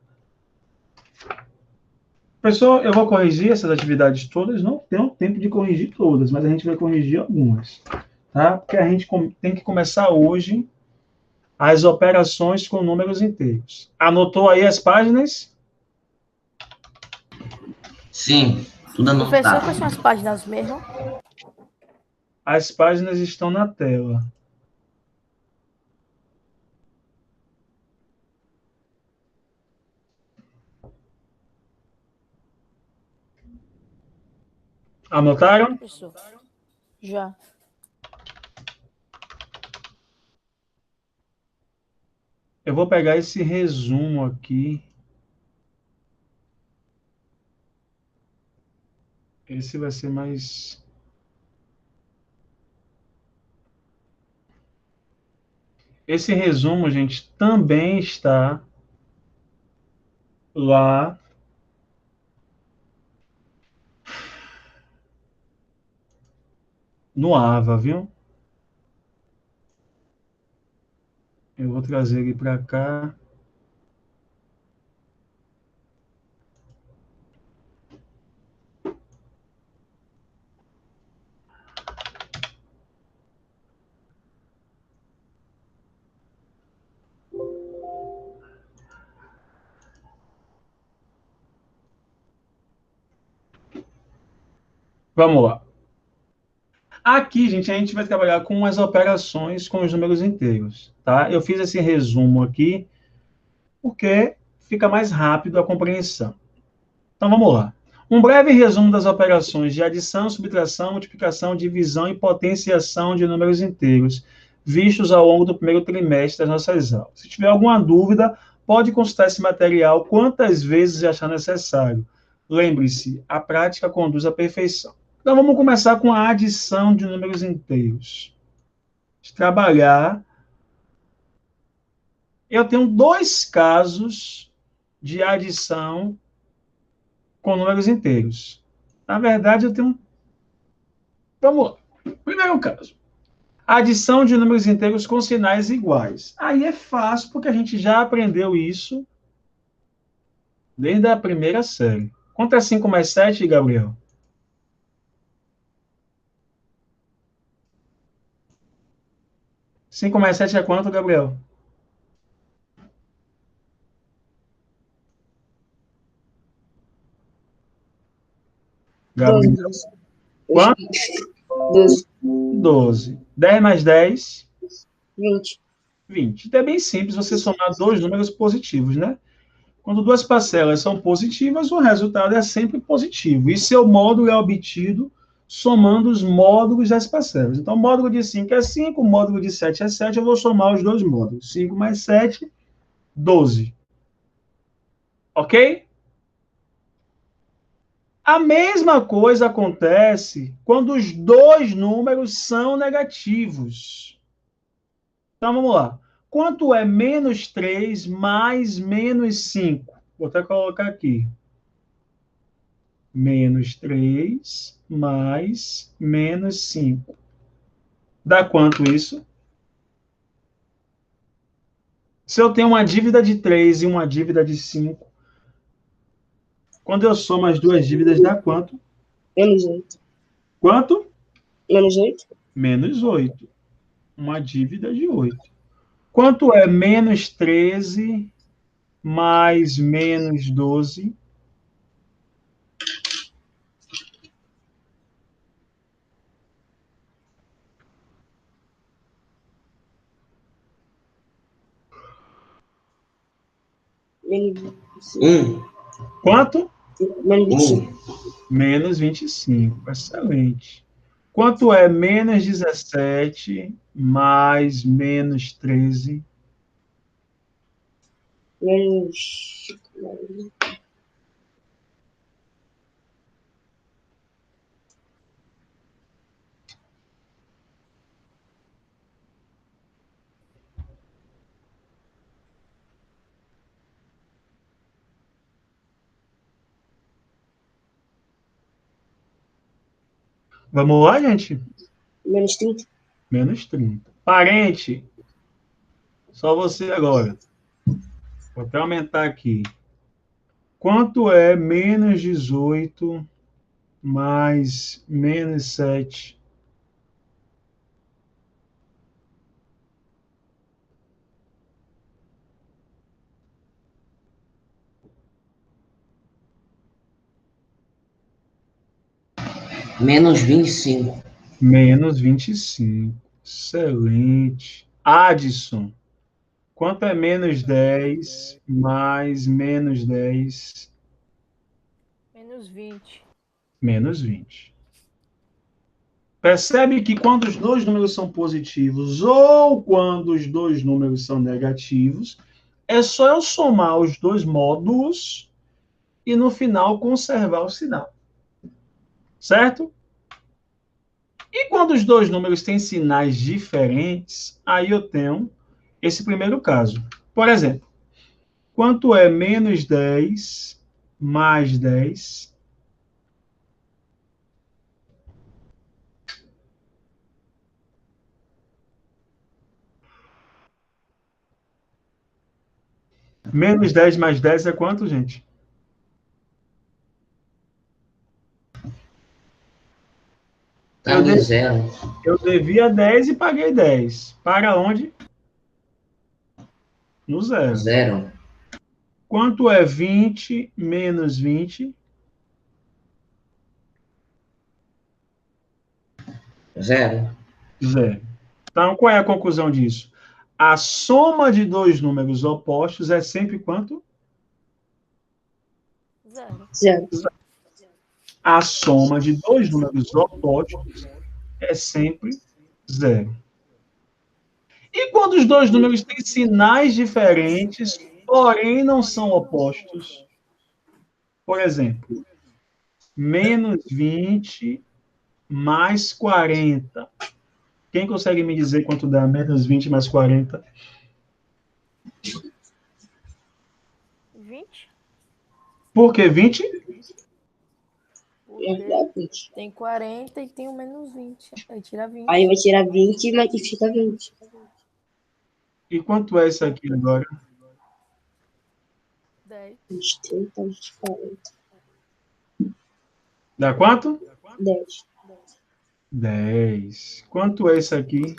Pessoal, eu vou corrigir essas atividades todas, não tenho tempo de corrigir todas, mas a gente vai corrigir algumas, tá? Porque a gente tem que começar hoje as operações com números inteiros. Anotou aí as páginas? Sim, tudo Professor, anotado. quais são as páginas mesmo? As páginas estão na tela. Anotaram? Professor. Já. Eu vou pegar esse resumo aqui. Esse vai ser mais... Esse resumo, gente, também está lá no AVA, viu? Eu vou trazer ele para cá. Vamos lá. Aqui, gente, a gente vai trabalhar com as operações com os números inteiros, tá? Eu fiz esse resumo aqui porque fica mais rápido a compreensão. Então, vamos lá. Um breve resumo das operações de adição, subtração, multiplicação, divisão e potenciação de números inteiros, vistos ao longo do primeiro trimestre das nossas aulas. Se tiver alguma dúvida, pode consultar esse material quantas vezes achar necessário. Lembre-se, a prática conduz à perfeição. Então, vamos começar com a adição de números inteiros. De trabalhar. Eu tenho dois casos de adição com números inteiros. Na verdade, eu tenho... Vamos lá. Primeiro caso. Adição de números inteiros com sinais iguais. Aí é fácil, porque a gente já aprendeu isso desde a primeira série. Quanto é 5 mais 7, Gabriel? Cinco mais 7 é quanto, Gabriel? Gabriel. 12. Quanto? 12. 12. 10 mais 10? 20. 20. Então é bem simples você somar dois números positivos, né? Quando duas parcelas são positivas, o resultado é sempre positivo. E seu módulo é obtido somando os módulos das parcelas. Então, o módulo de 5 é 5, o módulo de 7 é 7, eu vou somar os dois módulos. 5 mais 7, 12. Ok? A mesma coisa acontece quando os dois números são negativos. Então, vamos lá. Quanto é menos 3 mais menos 5? Vou até colocar aqui. Menos 3 mais menos 5. Dá quanto isso? Se eu tenho uma dívida de 3 e uma dívida de 5, quando eu somo as duas dívidas, dá quanto? Menos 8. Quanto? Menos 8? Menos 8. Uma dívida de 8. Quanto é menos 13 mais menos 12? Menos 25. Quanto? Menos 25. Menos 25. Excelente. Quanto é menos 17 mais menos 13? Menos. Vamos lá, gente? Menos 30. Menos 30. Parente, só você agora. Vou até aumentar aqui. Quanto é menos 18 mais menos 7? Menos 25. Menos 25. Excelente. Adson, quanto é menos 10 mais menos 10? Menos 20. Menos 20. Percebe que quando os dois números são positivos ou quando os dois números são negativos, é só eu somar os dois módulos e no final conservar o sinal. Certo? E quando os dois números têm sinais diferentes, aí eu tenho esse primeiro caso. Por exemplo, quanto é menos 10 mais 10? Menos 10 mais 10 é quanto, gente? Tá ali zero. Eu devia 10 e paguei 10. Para onde? No zero. Zero. Quanto é 20 menos 20? Zero. Zero. Então, qual é a conclusão disso? A soma de dois números opostos é sempre quanto? Zero. Zero. A soma de dois números opostos é sempre zero. E quando os dois números têm sinais diferentes, porém não são opostos? Por exemplo, menos 20 mais 40. Quem consegue me dizer quanto dá menos 20 mais 40? 20? Por que 20? Porque tem 40 e tem o menos 20. Aí tira 20. Aí vai tirar 20, mas que fica 20. E quanto é isso aqui agora? 10. 20, 30, 20, 40. Dá quanto? 10. 10. Quanto é isso aqui?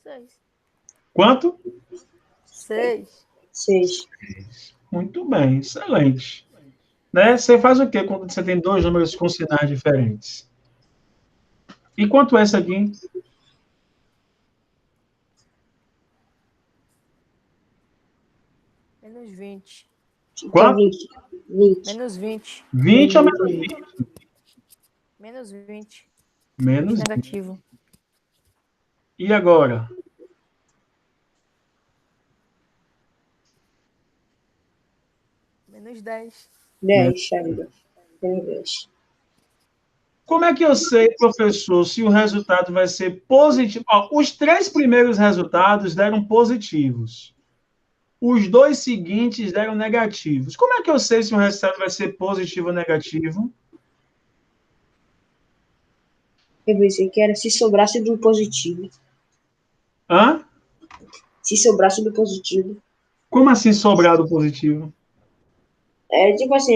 6. Quanto? 6. 6. Muito bem, excelente. Né? Você faz o quê quando você tem dois números com sinais diferentes? E quanto é isso aqui? Menos 20. Fica Quanto? 20. 20. Menos 20. 20 ou menos 20? Menos 20. Menos 20. Negativo. E agora? Menos 10. 10, ainda. Menos 10. Como é que eu sei, professor, se o resultado vai ser positivo? Ó, os três primeiros resultados deram positivos. Os dois seguintes deram negativos. Como é que eu sei se o resultado vai ser positivo ou negativo? Eu pensei que era se sobrasse do positivo. Hã? Se sobrasse do positivo. Como assim sobrar do positivo? É tipo assim,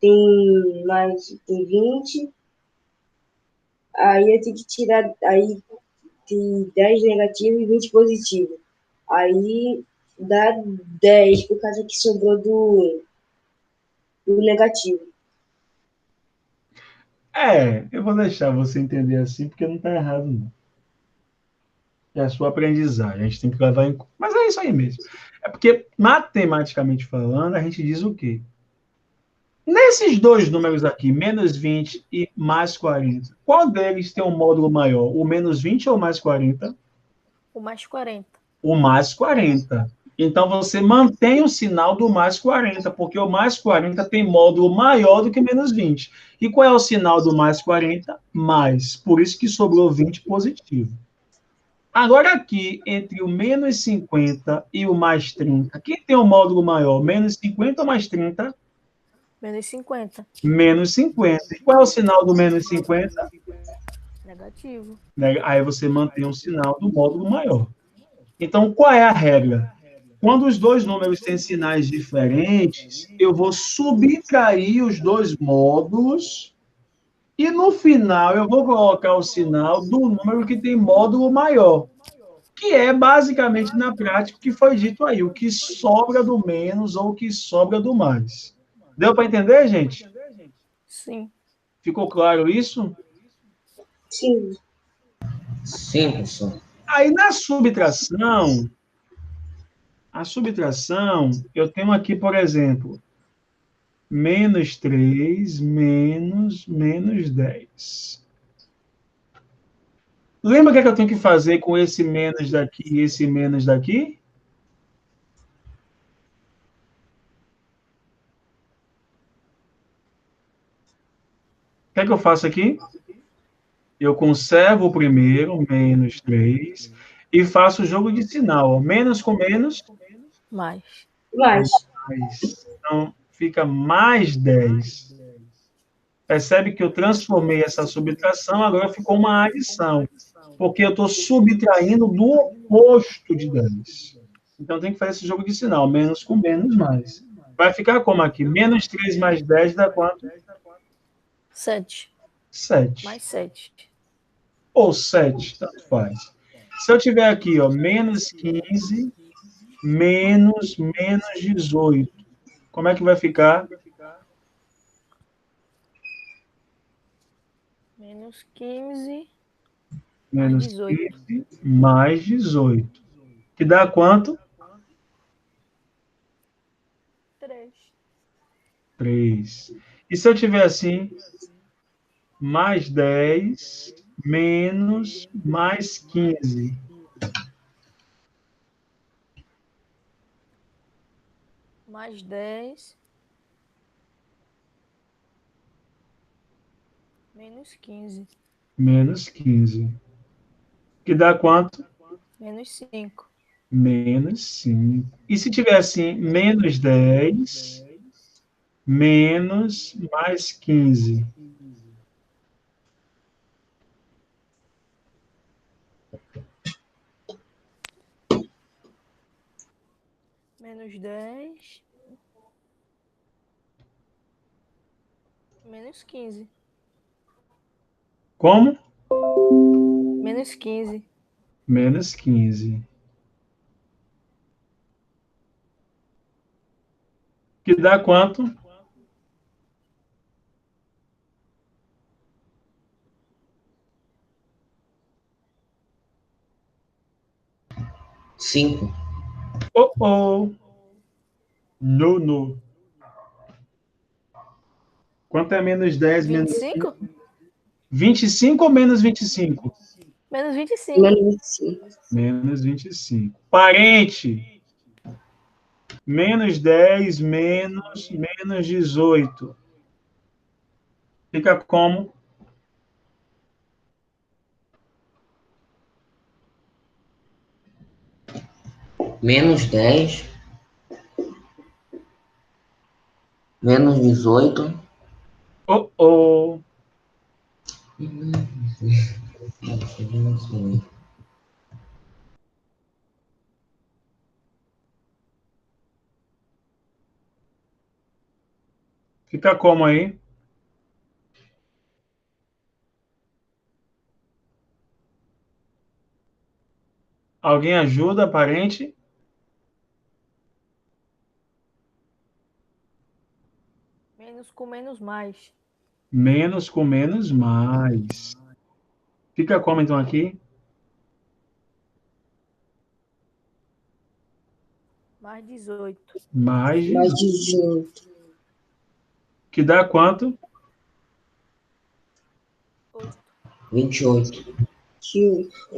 tem 20, aí eu tenho que tirar, aí tem 10 negativo e 20 positivo. Aí dá 10 por causa que sobrou do negativo. Eu vou deixar você entender assim, porque não está errado, não. É a sua aprendizagem, a gente tem que levar em conta. Mas é isso aí mesmo. É porque, matematicamente falando, a gente diz o quê? Nesses dois números aqui, menos 20 e mais 40, qual deles tem um módulo maior? O menos 20 ou o mais 40? O mais 40. O mais 40. Então, você mantém o sinal do mais 40, porque o mais 40 tem módulo maior do que menos 20. E qual é o sinal do mais 40? Mais. Por isso que sobrou 20 positivo. Agora aqui, entre o menos 50 e o mais 30, quem tem um módulo maior? Menos 50 ou mais 30? Menos 50. Menos 50. E qual é o sinal do menos 50? Negativo. Aí você mantém o sinal do módulo maior. Então, qual é a regra? Quando os dois números têm sinais diferentes, eu vou subtrair os dois módulos e, no final, eu vou colocar o sinal do número que tem módulo maior, que é basicamente, na prática, o que foi dito aí, o que sobra do menos ou o que sobra do mais. Deu para entender, gente? Sim. Ficou claro isso? Sim. Sim, professor. Aí, na subtração, eu tenho aqui, por exemplo, menos 3 menos 10. Lembra o que eu tenho que fazer com esse menos daqui e esse menos daqui? O que eu faço aqui? Eu conservo o primeiro, menos 3, e faço o jogo de sinal. Ó. Menos com menos, Mais. Mas, mais. Então, fica mais 10. Percebe que eu transformei essa subtração, agora ficou uma adição. Porque eu estou subtraindo do oposto de 10. Então, tem que fazer esse jogo de sinal. Menos com menos, mais. Vai ficar como aqui? Menos 3 mais 10 dá quanto? 7. 7. Mais 7. Ou 7, tanto faz. Se eu tiver aqui, ó, menos 15, menos 18, como é que vai ficar? Menos 15. Mais Menos 18. 15 mais 18. Que dá quanto? 3. 3. E se eu tiver assim, mais 10, menos mais 15? Mais 10. Menos 15. Menos 15. Que dá quanto? Menos 5. Menos 5. E se tiver assim, menos 10, menos mais 15? Menos 10. Menos 15. Como? Menos 15. Menos 15. Que dá quanto? Cinco. Oh. No. Quanto é menos 10, menos 25? 25 ou menos 25? Menos 25. menos 5. Menos 25. Parente. Menos 10, menos 18. Fica como? Menos 10. Menos 18. Oh. Fica como aí? Alguém ajuda, parente? Menos com menos mais. Menos com menos mais. Fica como então aqui? Mais 18. Mais Mais 18. 18. Que dá quanto? 8. 28.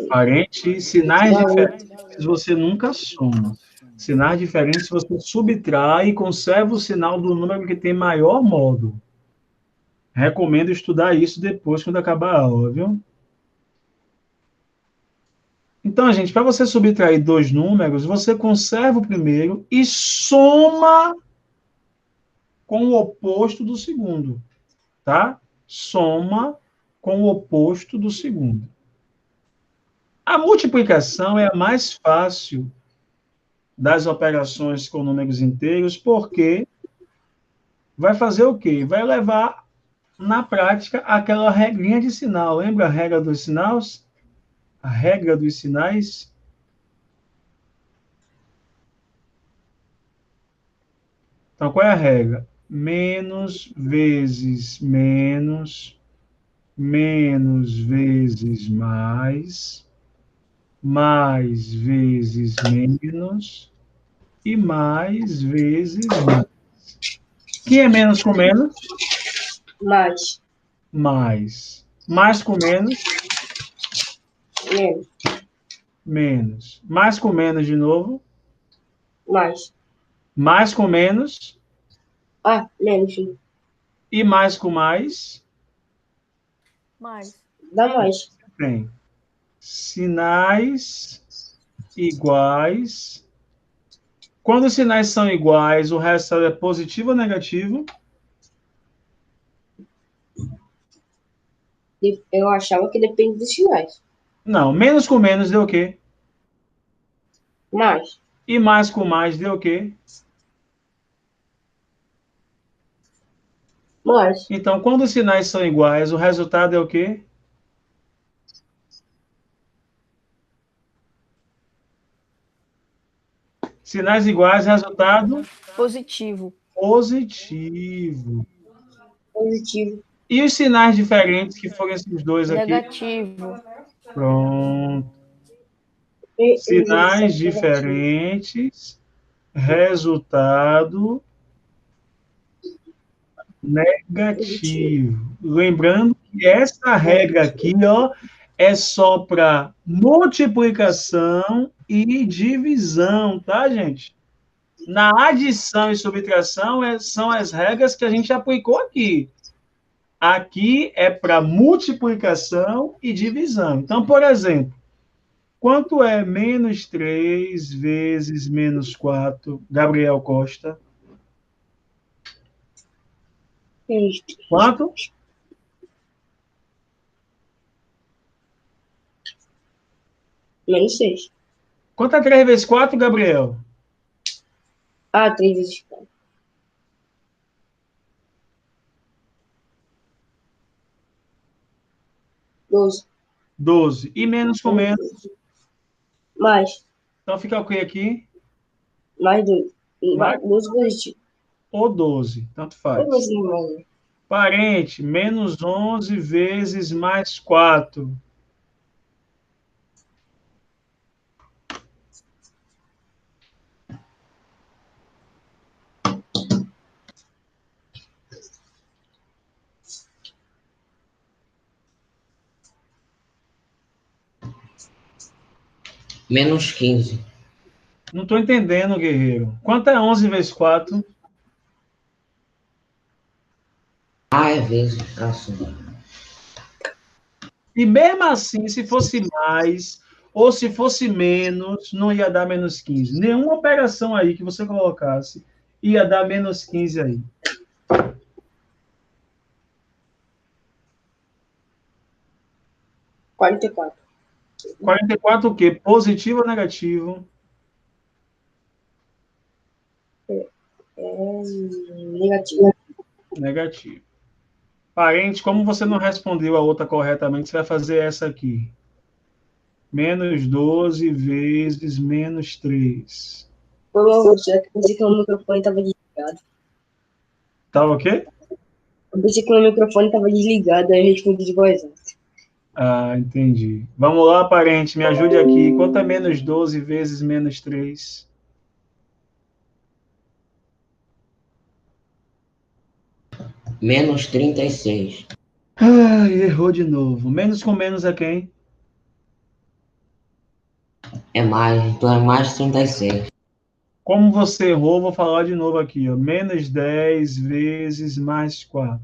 Parente, sinais Dá diferentes você nunca soma. Sinais diferentes você subtrai e conserva o sinal do número que tem maior módulo. Recomendo estudar isso depois, quando acabar a aula, viu? Então, gente, para você subtrair dois números, você conserva o primeiro e soma com o oposto do segundo, tá? Soma com o oposto do segundo. A multiplicação é a mais fácil das operações com números inteiros, porque vai fazer o quê? Vai levar, na prática, aquela regrinha de sinal. Lembra a regra dos sinais? A regra dos sinais? Então, qual é a regra? Menos vezes menos, menos vezes mais vezes menos e mais vezes mais. Que é menos com menos? mais. Mais. Mais com menos? Menos. Menos. Mais com menos de novo? Mais. Mais com menos? Menos. Sim. E mais com mais? Mais. Dá mais. Tem. Sinais iguais. Quando os sinais são iguais, o resultado é positivo ou negativo? Eu achava que depende dos sinais. Não. Menos com menos deu o quê? Mais. E mais com mais deu o quê? Mais. Então, quando os sinais são iguais, o resultado é o quê? Sinais iguais, resultado Positivo. positivo. Positivo. E os sinais diferentes, que foram esses dois aqui? Negativo. Pronto. E- Sinais e- diferentes, resultado negativo. Lembrando que essa regra aqui, ó, é só para multiplicação e divisão, tá, gente? Na adição e subtração são as regras que a gente aplicou aqui. Aqui é para multiplicação e divisão. Então, por exemplo, quanto é menos 3 vezes menos 4, Gabriel Costa? Quanto? Menos 6. Quanto é 3 vezes 4, Gabriel? 3 vezes 4. 12. 12. E menos com menos? Mais. Então fica o que aqui? Mais 2. Mais 12 positivo. ou 12, tanto faz. 12 normal. Parente, menos 11 vezes mais 4. Menos 15. Não estou entendendo, guerreiro. Quanto é 11 vezes 4? É vezes. Assim. E mesmo assim, se fosse mais ou se fosse menos, não ia dar menos 15. Nenhuma operação aí que você colocasse ia dar menos 15 aí. 44. 44 o quê? Positivo ou negativo? Negativo. Negativo. Parente, como você não respondeu a outra corretamente, você vai fazer essa aqui. Menos 12 vezes menos 3. Foi mal, professor. Eu pensei que o microfone estava desligado. Tá o quê? Eu pensei que o microfone estava desligado, aí eu respondi de voz alta. Ah, entendi. Vamos lá, parente, me ajude aqui. Quanto é menos 12 vezes menos 3? Menos 36. Ai, errou de novo. Menos com menos é quem? É mais, então é mais 36. Como você errou, vou falar de novo aqui. Ó. Menos 10 vezes mais 4.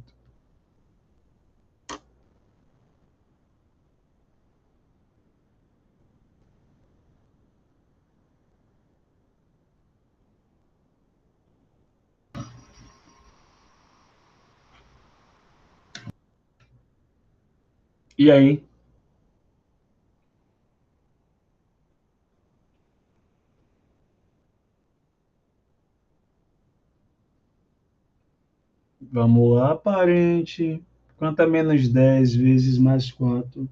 E aí? Vamos lá, parente. Quanto é menos 10 vezes mais 4?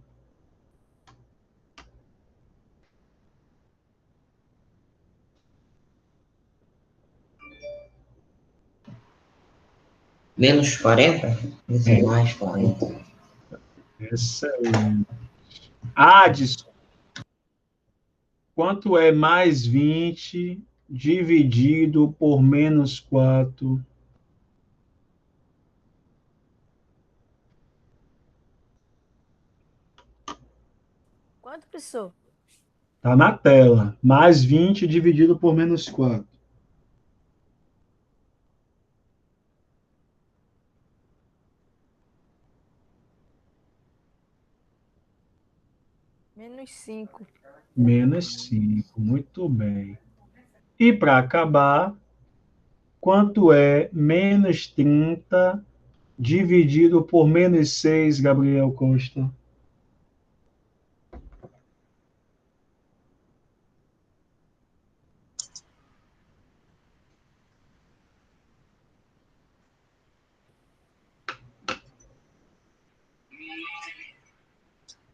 Menos 40? Isso é mais 40. Excelente. Adson, quanto é mais 20 dividido por menos 4? Quanto, professor? Tá na tela. Mais 20 dividido por menos 4. Menos 5. Menos 5. Muito bem. E para acabar, quanto é menos 30 dividido por menos 6, Gabriel Costa?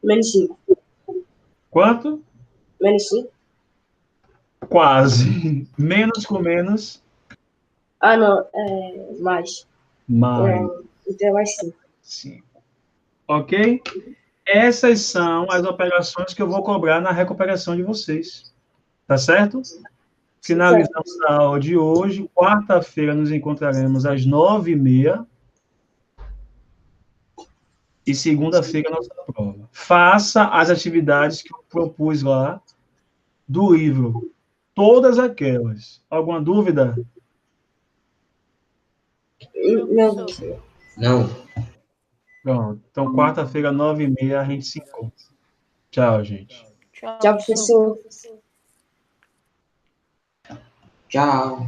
Menos 5. Quanto? Menos 5? Quase. Menos com menos, Ah, não. É mais. mais Então é mais 5. 5. Ok? Essas são as operações que eu vou cobrar na recuperação de vocês. Tá certo? Finalizamos a aula de hoje. Quarta-feira nos encontraremos às 9h30. E segunda-feira a nossa prova. Faça as atividades que eu propus lá do livro. Todas aquelas. Alguma dúvida? Não, Professor. Não. Pronto. Então, quarta-feira, 9h30, a gente se encontra. Tchau, gente. Tchau, tchau, professor. professor. Tchau.